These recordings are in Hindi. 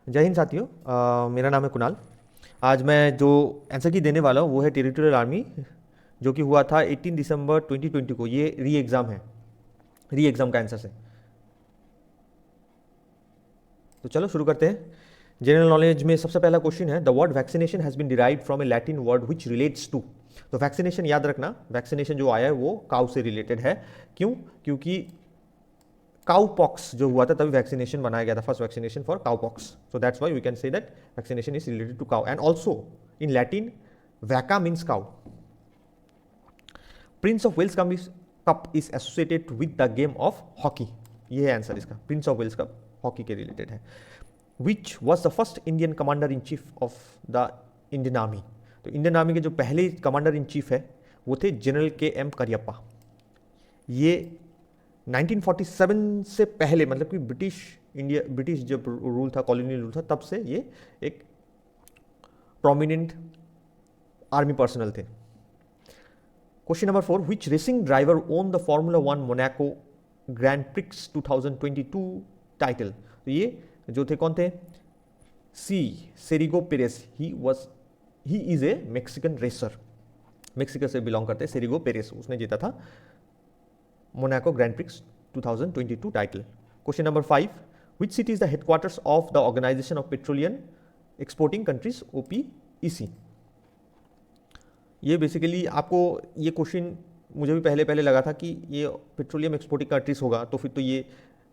जय हिंद साथियों। मेरा नाम है कुणाल। आज मैं जो आंसर की देने वाला हूँ वो है टेरिटोरियल आर्मी, जो कि हुआ था 18 दिसंबर 2020 को। ये री एग्ज़ाम है, री एग्ज़ाम का आंसर है। तो चलो शुरू करते हैं। जनरल नॉलेज में सबसे पहला क्वेश्चन है, the word vaccination has been derived from a Latin word which relates to. तो वैक्सीनेशन याद रखना, वैक्सीनेशन जो आया है वो काउ से रिलेटेड है। क्यों? क्योंकि काउ पॉक्स जो हुआ था तभी वैक्सीनेशन बनाया गया था, first vaccination for cowpox. So that's why we can say that vaccination is related to cow and also in Latin vacca means cow. Prince of Wales Cup is associated with the game of hockey. ये है आंसर इसका, Prince of Wales Cup hockey के रिलेटेड है। Which was the first Indian commander in chief of the Indian army. तो इंडियन आर्मी के जो पहले कमांडर इन चीफ है वो थे जनरल के एम करियप्पा। ये 1947 से पहले, मतलब कि ब्रिटिश जब रूल था, कॉलोनियल रूल था, तब से ये एक प्रोमिनेंट आर्मी पर्सनल थे। Question number 4, which racing driver won the Formula 1 Monaco Grand Prix 2022 title. तो ये जो थे कौन थे? Sergio Perez. He is a Mexican racer, Mexico से बिलोंग करते हैं। सेरिगो पेरेस, उसने जीता था Monaco Grand Prix 2022 title. Question number 5, which city is the headquarters of the organisation of petroleum exporting countries OPEC। ये बेसिकली आपको ये क्वेश्चन मुझे भी पहले पहले लगा था कि ये पेट्रोलियम एक्सपोर्टिंग कंट्रीज होगा तो फिर तो ये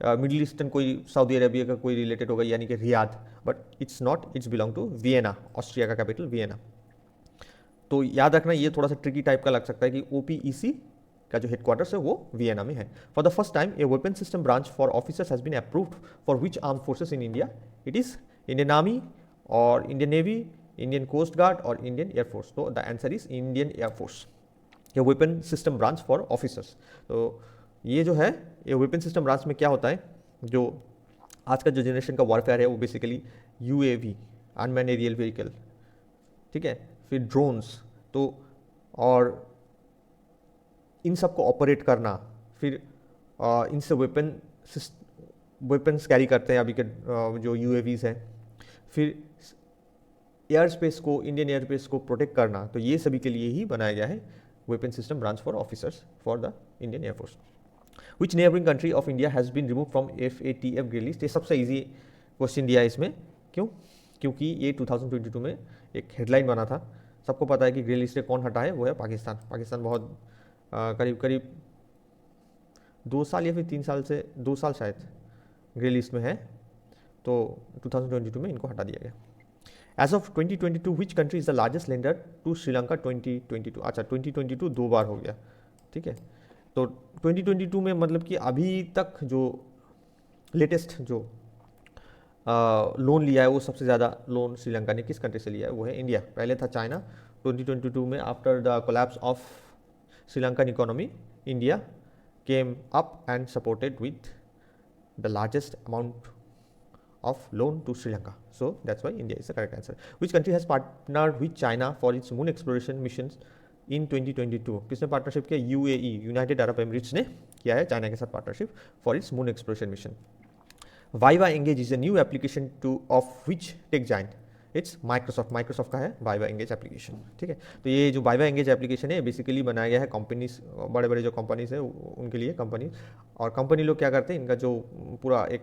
मिडिल ईस्टर्न कोई सऊदी अरेबिया का कोई रिलेटेड होगा, यानी कि Riyadh, but it's not, it's belong to Vienna, Austria का कैपिटल वियना। तो याद रखना ये थोड़ा सा ट्रिकी टाइप का लग सकता है कि OPEC का जो हेडक्वार्टर्स है वो वियना में है। For the first time a weapon system branch for officers has been approved for which arm forces in India. It is Indian army और Indian navy, Indian coast guard और इंडियन एयरफोर्स। तो the answer is Indian air force, ये weapon system branch for officers. तो ये जो है, ये वेपन सिस्टम ब्रांच में क्या होता है, जो आज का जो जनरेशन का वॉरफेयर है वो basically UAV, unmanned aerial vehicle, ठीक है, फिर ड्रोन्स, तो और इन सब को ऑपरेट करना, फिर इनसे वेपन्स कैरी करते हैं अभी के जो UAVs हैं, फिर एयर स्पेस को, इंडियन एयर स्पेस को प्रोटेक्ट करना। तो ये सभी के लिए ही बनाया गया है weapon system branch for officers for the Indian air force. Which neighbouring country of India has been remove from FATF grey list. ये सबसे ईजी क्वेश्चन दिया है इसमें। क्यों? क्योंकि ये 2022 में एक हेडलाइन बना था। सबको पता है कि ग्रे लिस्ट से कौन हटा है, वो है पाकिस्तान। पाकिस्तान बहुत करीब करीब 2 साल या फिर 3 साल से 2 साल शायद ग्रे लिस्ट में है, तो 2022 में इनको हटा दिया गया। As of 2022 which country is the largest lender to Sri Lanka 2022। अच्छा, 2022 2 बार हो गया, ठीक है। तो 2022 में मतलब कि अभी तक जो लेटेस्ट जो लोन लिया है वो सबसे ज़्यादा लोन श्रीलंका ने किस कंट्री से लिया है, वो है इंडिया। पहले था चाइना। 2022 में after the collapse of Sri Lankan economy, India came up and supported with the largest amount of loan to Sri Lanka. So that's why India is the correct answer. Which country has partnered with China for its moon exploration missions in 2022? किसने पार्टनरशिप किया? UAE, यूनाइटेड अरब एमिरेट्स ने किया है चाइना के साथ partnership for its moon exploration mission. Viva engage is a new application two of which tech giant. It's Microsoft का है वाइवा एंगेज एप्लीकेशन, ठीक है। तो ये जो वाइवा एंगेज एप्लीकेशन है बेसिकली बनाया गया है कंपनीज, बड़े बड़े जो कंपनीज है उनके लिए। कंपनी और कंपनी लोग क्या करते हैं, इनका जो पूरा एक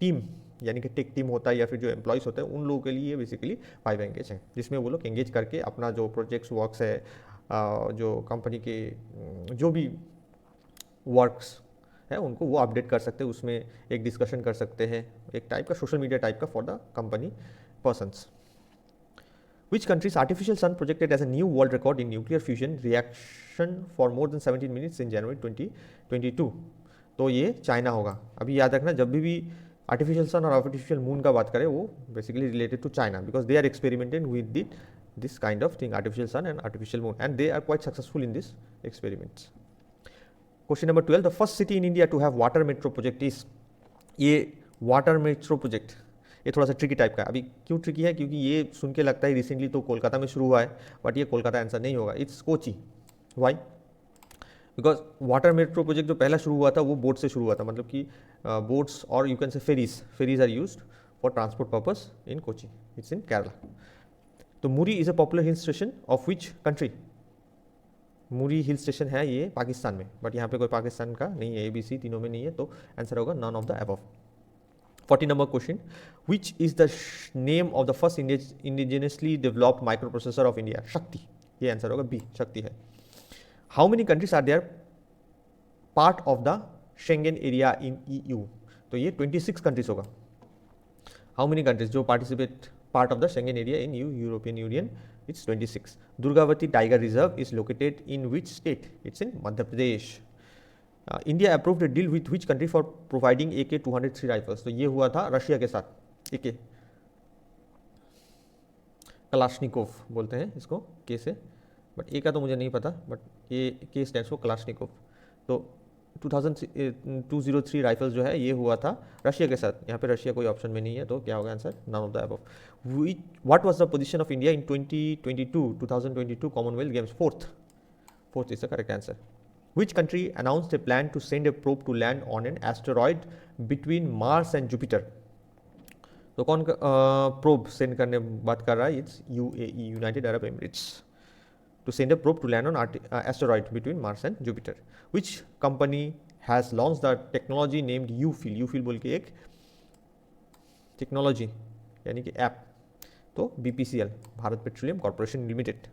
टीम, यानी कि टेक टीम होता है या फिर जो एम्प्लॉयज़ होते हैं, उन लोगों के लिए बेसिकली वाइवा एंगेज है, जिसमें वो लोग एंगेज करके अपना जो प्रोजेक्ट्स वर्क्स है, जो कंपनी के जो भी वर्क्स है उनको वो अपडेट कर सकते हैं, उसमें एक डिस्कशन कर सकते हैं, एक टाइप का सोशल मीडिया टाइप का for the company persons. Which country's artificial sun projected as a new world record in nuclear fusion reaction for more than 17 minutes in January 2022? तो ये चाइना होगा। अभी याद रखना, जब भी आर्टिफिशियल सन और आर्टिफिशियल मून का बात करें वो basically related to China, because they are experimenting with this kind of thing, artificial sun and artificial moon, and they are quite successful in this experiments. Question number 12, the first city in India to have water metro project is. ये वाटर मेट्रो प्रोजेक्ट ये थोड़ा सा ट्रिकी टाइप का है। अभी क्यों ट्रिकी है? क्योंकि ये सुन के लगता है रिसेंटली तो कोलकाता में शुरू हुआ है, बट ये कोलकाता आंसर नहीं होगा, it's Kochi. Why? Because water metro project जो पहला शुरू हुआ था वो बोट से शुरू हुआ था, मतलब कि बोट्स और you can say ferries are used for transport purpose in Kochi, it's in Kerala. तो Murree is a popular hill station of which country? Murree hill station है ये पाकिस्तान में, बट यहाँ पे कोई पाकिस्तान का नहीं है, ABC तीनों में नहीं है, तो आंसर होगा none of the above. 40 number question, which is the name of the first indigenously developed microprocessor of India? Shakti, ये आंसर होगा बी, शक्ति है। How many countries are there part of the Schengen area in EU? तो ये 26 कंट्रीज होगा। हाउ मेनी कंट्रीज जो participate part of the Schengen area in EU, European Union? It's 26. Durgavati Tiger Reserve is located in which state? It's in Madhya Pradesh. India approved a deal with which country for providing AK-203 rifles? तो ये हुआ था रशिया के साथ। AK कलाशनिकोव बोलते हैं इसको, के से, बट ए का तो मुझे नहीं पता, बट ये के स्टैंड्स फॉर कलाशनिकोव। तो 203 राइफल्स जो है ये हुआ था रशिया के साथ। यहाँ पे रशिया कोई ऑप्शन में नहीं है, तो क्या होगा answer? None of the above. What was the position of India in 2022 Commonwealth Games? Fourth is the correct answer. Which country announced a plan to send a probe to land on an asteroid between Mars and Jupiter? तो कौन प्रोब सेंड करने बात कर रहा है? It's UAE, United Arab Emirates, to send a probe to land on asteroid between Mars and Jupiter. Which company has launched the technology named UFIL? UFIL बोल के एक टेक्नोलॉजी यानी कि ऐप, तो BPCL, Bharat petroleum corporation limited.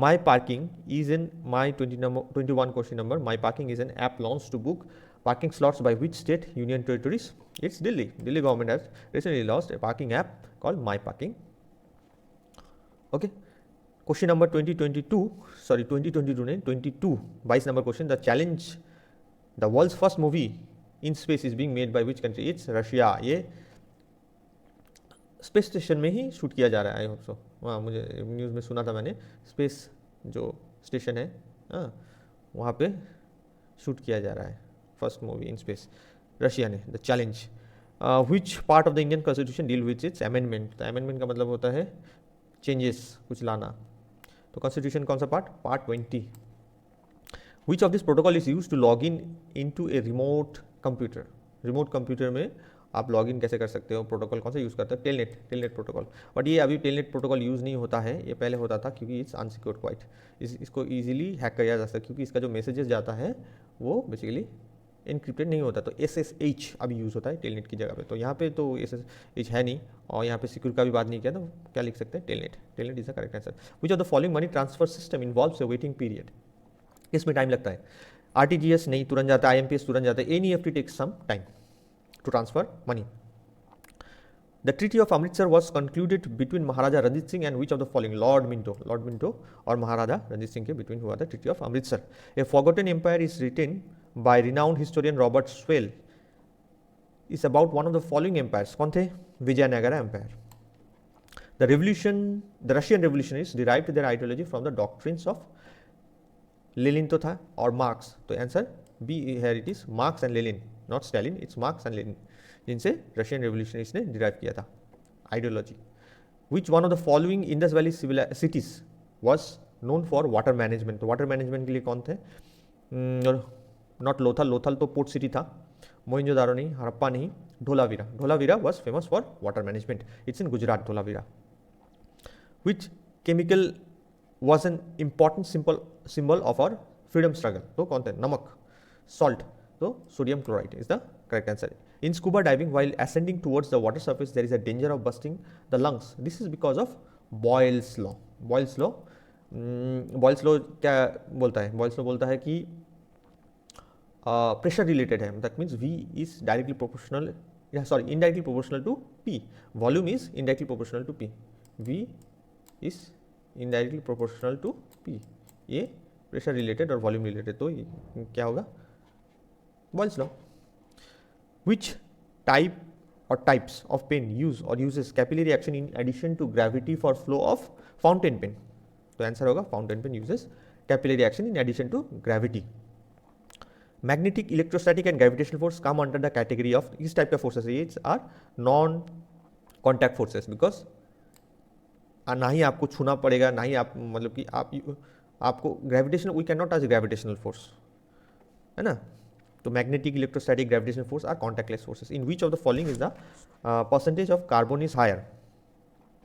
My Parking is in my 21 question number. My Parking is an app launched to book parking slots by which state, union territories? It's Delhi. Delhi government has recently launched a parking app called My Parking. Okay. Question number 2022 नहीं 22 number question, the challenge the world's first movie in space is being made by which country? It's Russia. ये स्पेस स्टेशन में ही शूट किया जा रहा है, आई होप सो। हाँ, मुझे न्यूज़ में सुना था मैंने, स्पेस जो स्टेशन है हाँ वहाँ पे शूट किया जा रहा है first movie in space, Russia ने। The challenge which part of the Indian constitution deal which it's amendment? तो अमेंडमेंट का मतलब होता है चेंजेस, कुछ लाना। तो कॉन्स्टिट्यूशन कौन सा part? Part 20। Which of this protocol is use to log in to a remote computer? Remote computer में आप लॉग इन कैसे कर सकते हो? प्रोटोकॉल कौन सा यूज़ करते हो? Telnet protocol. बट ये अभी टेलनेट प्रोटोकॉल यूज़ नहीं होता है, ये पहले होता था, क्योंकि इट्स अनसिक्योर्ड क्वाइट। इसको ईजिली हैक किया जा सकता है, क्योंकि इसका जो मैसेजेस जाता है वो बेसिकली इनक्रिप्टेड नहीं होता। तो SSH अभी यूज़ होता है टेलनेट की जगह पे। तो यहाँ पे तो SSH है नहीं, और यहाँ पे सिक्योर का भी बात नहीं किया, तो क्या लिख सकते हैं? Telnet is the correct answer. Which of the following money transfer system involves a waiting period? इसमें टाइम लगता है। RTGS नहीं, तुरंत जाता है। IMPS तुरंत जाता है। NEFT takes some time to transfer money. The Treaty of Amritsar was concluded between Maharaja Ranjit Singh and which of the following? Lord Minto और महाराजा रंजीत सिंह के between हुआ था Treaty of Amritsar. A forgotten empire is written by renowned historian Robert Swell is about one of the following empires. कौन थे? Vijayanagara Empire. The Russian revolutionaries derived their ideology from the doctrines of Lenin तो था और Marx. तो answer B here it is, Marx and Lenin, not Stalin, it's Marx and Lenin, जिनसे रशियन रेवोल्यूशनरीज ने डिराइव किया था ideology. Which one of the following Indus valley cities was known for water management? तो वाटर मैनेजमेंट के लिए कौन थे? नॉट लोथल तो पोर्ट सिटी था। मोइंजोदारो नहीं, हड़प्पा नहीं, Dholavira was famous for water management, it's in Gujarat, Dholavira. Which chemical was an important symbol of our freedom struggle? तो कौन थे? नमक, सॉल्ट, तो sodium chloride is the correct answer. In scuba diving, while ascending towards the water surface, there is a danger of busting the lungs. This is because of Boyle's law. Boyle's law क्या बोलता है? Boyle's law बोलता है कि प्रेशर रिलेटेड है। That means V is indirectly proportional to P. Volume is indirectly proportional to P. V is indirectly proportional to P. ये प्रेशर रिलेटेड और वॉल्यूम रिलेटेड, तो क्या होगा? Boyle's law. Which type or types of pen use or uses capillary action in addition to gravity for flow of fountain pen? तो आंसर होगा fountain pen uses capillary action in addition to gravity. Magnetic, electrostatic and gravitational force come under the category of इस type of forces are non-contact forces because ना ही आपको छूना पड़ेगा, ना ही आप मतलब कि आपको gravitational, we can not touch gravitational force, है ना। तो magnetic, electrostatic, gravitational force are contactless forces. In which of the following is the percentage of carbon is higher.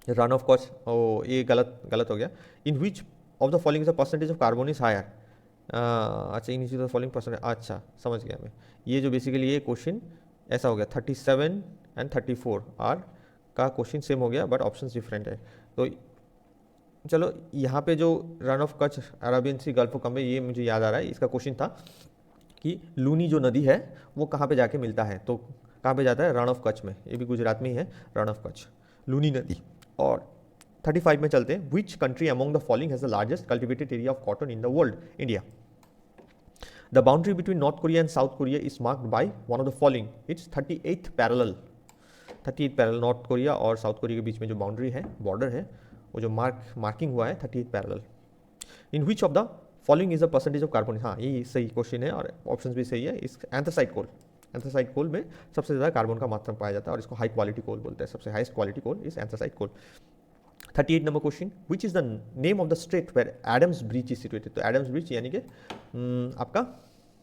Run of Kutch, ओ ये गलत हो गया. In which of the following is the percentage of carbon is higher. अच्छा, in which of the following percentage, अच्छा समझ गया मैं. ये जो बेसिकली ये क्वेश्चन ऐसा हो गया, 37 एंड 34 आर का क्वेश्चन सेम हो गया बट ऑप्शन डिफरेंट है. तो चलो यहाँ पे जो run of Kutch, Arabian sea, gulf of Cambay, ये मुझे याद आ रहा है. इसका क्वेश्चन था कि लूनी जो नदी है वो कहाँ पे जाके मिलता है. तो कहाँ पे जाता है, रण ऑफ कच्छ में. ये भी गुजरात में ही है, रण ऑफ कच्छ, लूनी नदी. और 35 में चलते हैं. Which country among the following has the largest cultivated area of cotton in the world. India. The boundary between north Korea and south Korea is marked by one of the following. It's 38th parallel. 38th parallel, north Korea और साउथ कोरिया के बीच में जो बाउंड्री है, बॉर्डर है, वो जो मार्किंग हुआ है 38th parallel. In which of the following is the percentage of carbon. हाँ, ये सही क्वेश्चन है और ऑप्शन भी सही है. इस एंथ्रासाइट कोल, एंथ्रासाइट कोल में सबसे ज़्यादा कार्बन का मात्रा पाया जाता है और इसको हाई क्वालिटी कोल बोलते हैं. सबसे highest quality coal is anthracite coal. 38 number question. Which is the name of the strait where Adam's Bridge is situated. तो एडम्स ब्रिज यानी कि आपका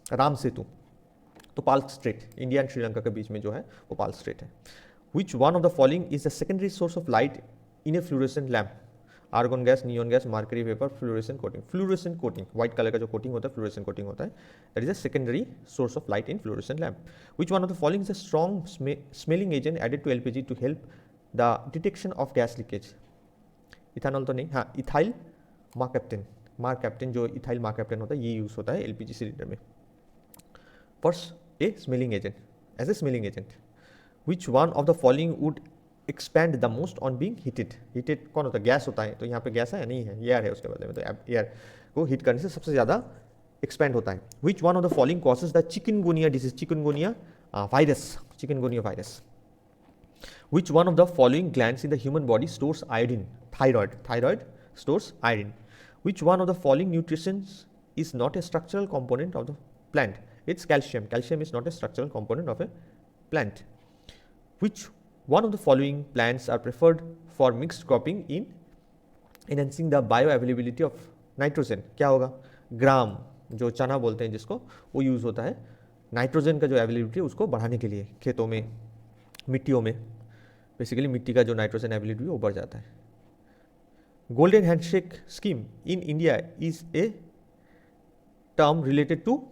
राम सेतु, तो Palk Strait, India and Sri Lanka के बीच में जो है वो पाल्क स्ट्रेट है. Which one of the following is the secondary source of light in a fluorescent lamp. Argon gas, neon gas, mercury vapour, fluorescent coating. Fluorescent coating, white colour का जो कोटिंग होता है फ्लोरेसेंट कोटिंग होता है. That is a secondary source of light in fluorescent lamp. Which one of the following is a strong smelling agent added to LPG to help the detection of gas leakage. Ethanol तो नहीं, हाँ इथाइल मार्कैप्टेन. मार्कैप्टेन जो इथाइल मार्कैप्टेन होता है ये यूज होता है एलपीजी सिलेंडर में. First a smelling agent, as a smelling agent. Which one of the following would expand the most on being heated. Heated कौन होता है, गैस होता है. तो यहाँ पे गैस है नहीं है, एयर है उसके बदले में. तो एयर को हीट करने से सबसे ज़्यादा एक्सपैंड होता है. Which one of the following causes the chikungunya disease. Chikungunya virus, chikungunya virus. Which one of the following glands in the human body stores iodine. Thyroid, thyroid stores iodine. Which one of the following nutrition is not a structural component of the plant. It's calcium. Calcium is not a structural component of a plant. Which one of the following plants are preferred for mixed cropping in enhancing the bioavailability of nitrogen? क्या होगा, ग्राम जो चना बोलते हैं जिसको, वो यूज़ होता है नाइट्रोजन का जो अवेलेबिलिटी उसको बढ़ाने के लिए. खेतों में, मिट्टियों में, बेसिकली मिट्टी का जो नाइट्रोजन अवेलेबिलिटी वो बढ़ जाता है. Golden handshake scheme in India is a term related to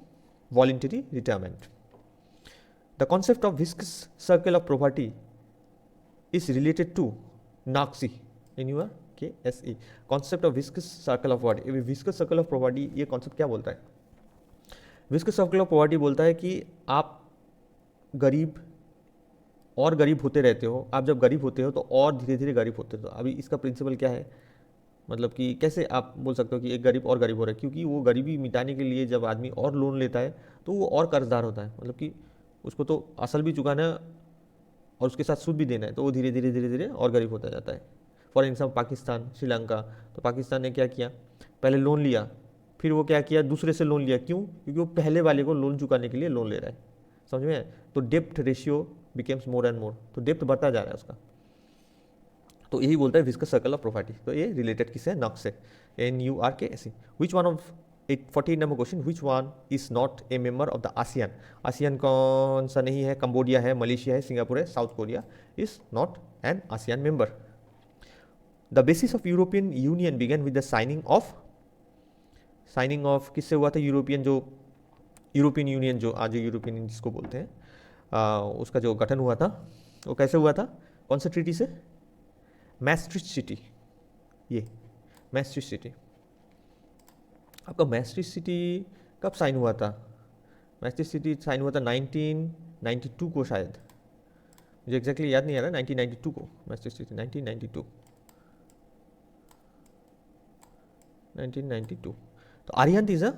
voluntary retirement. The concept of viscous circle of property is related to NACSE, NURKSE. Concept of viscous circle of property. Viscous circle of property ये concept क्या बोलता है? Viscous circle of property बोलता है कि आप गरीब और गरीब होते रहते हो. आप जब गरीब होते हो तो और धीरे धीरे गरीब होते हो. तो अभी इसका प्रिंसिपल क्या है, मतलब कि कैसे आप बोल सकते हो कि एक गरीब और गरीब हो रहा है, क्योंकि वो गरीबी मिटाने के लिए जब आदमी और लोन लेता है तो वो और कर्जदार होता है. मतलब कि उसको तो असल भी चुकाना है और उसके साथ सूद भी देना है, तो वो धीरे धीरे धीरे धीरे और गरीब होता जाता है. For example Pakistan, Sri Lanka. तो पाकिस्तान ने क्या किया, पहले लोन लिया, फिर वो क्या किया, दूसरे से लोन लिया. क्यों? क्योंकि वो पहले वाले को लोन चुकाने के लिए लोन ले रहा है. समझ में? तो डेप्ट ratio becomes more and more. तो डेप्ट बढ़ता जा रहा है उसका. तो यही बोलता है विस्कस सर्कल ऑफ प्रॉपर्टी. तो ये रिलेटेड किससे है, नॉक्स से. NURKSE. Which one of 48 number question. Which one is not a member of the ASEAN. ASEAN कौन सा नहीं है, कंबोडिया है, मलेशिया है, सिंगापुर है, South Korea is not an ASEAN member. The basis of European Union began with the signing of किससे हुआ था, यूरोपियन यूनियन जो आज यूरोपियन यूनियन जिसको बोलते हैं, उसका जो गठन हुआ था वो कैसे हुआ था, कौन सा ट्रीटी से, मैस्ट्रिक्ट सिटी. ये मैस्ट्रिक्ट सिटी, आपका मैस्ट्रिक्ट सिटी कब साइन हुआ था? मैस्ट्रिक्ट सिटी साइन हुआ था 1992 को शायद, मुझे एग्जैक्टली याद नहीं आ रहा. 1992 को मैस्ट्रिक्ट सिटी, 1992. तो Arihant is a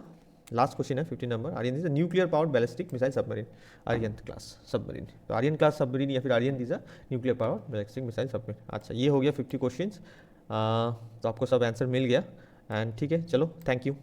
last question है 15 number. Arihant is a nuclear powered ballistic missile submarine. Arihant class submarine. तो आर्यन क्लास सबमरीन या फिर Arihant is a nuclear powered ballistic missile submarine. अच्छा, ये हो गया 50 क्वेश्चंस. तो आपको सब आंसर मिल गया. एंड ठीक है, चलो थैंक यू.